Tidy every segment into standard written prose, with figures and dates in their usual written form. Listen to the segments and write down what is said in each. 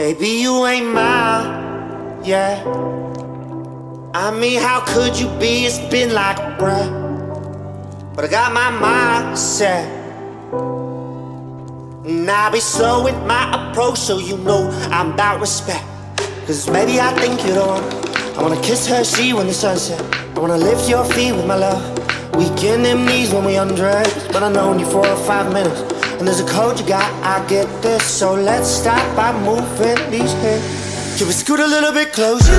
Baby, you ain't mine, yeah. I mean, how could you be? It's been like a breath. But I got my mind set, and I'll be slow with my approach, so you know I'm about respect. Cause maybe I think you're the one. I wanna kiss her, she when the sunset. I wanna lift your feet with my love. Weaken them knees when we undress. But I've known you for 5 minutes, and there's a code you got, I get this. So let's start by moving these hips. Can we scoot a little bit closer?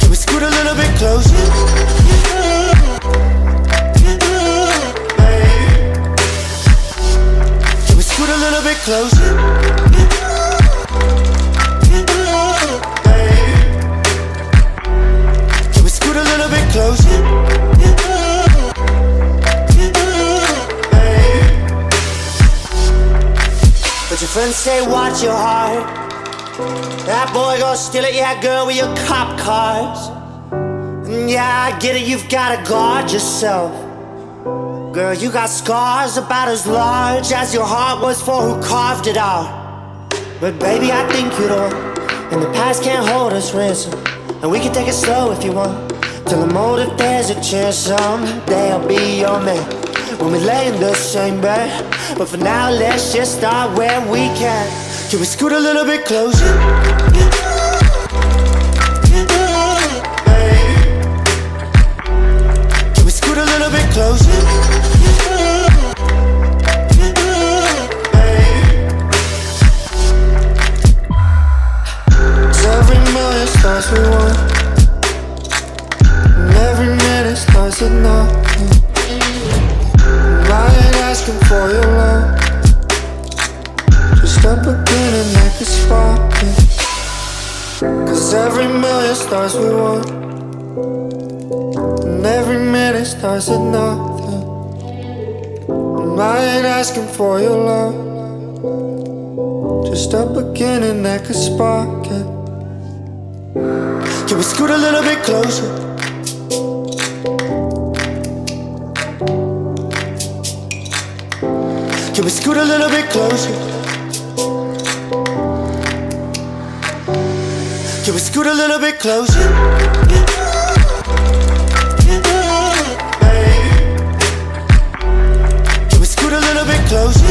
Can we scoot a little bit closer? Can we scoot a little bit closer? Can we scoot a little bit closer? But your friends say watch your heart. That boy gon' steal it, yeah girl, with your cop cars. And yeah, I get it, you've gotta guard yourself. Girl, you got scars about as large as your heart was for who carved it out. But baby, I think you're the one, and the past can't hold us ransom. And we can take it slow if you want, till the motive there's a chance someday I'll be your man, when we lay in the same bed. But for now, let's just start where we can. Can we scoot a little bit closer? Can we scoot a little bit closer? Cause every million starts with one, and every minute starts at nothing. I ain't asking for your love, just up again and make a spark. Cause every million starts with one, and every minute starts at nothing. And I ain't asking for your love, just up again and make a spark. Can we scoot a little bit closer? Can we scoot a little bit closer? Can we scoot a little bit closer? Can we scoot a little bit closer?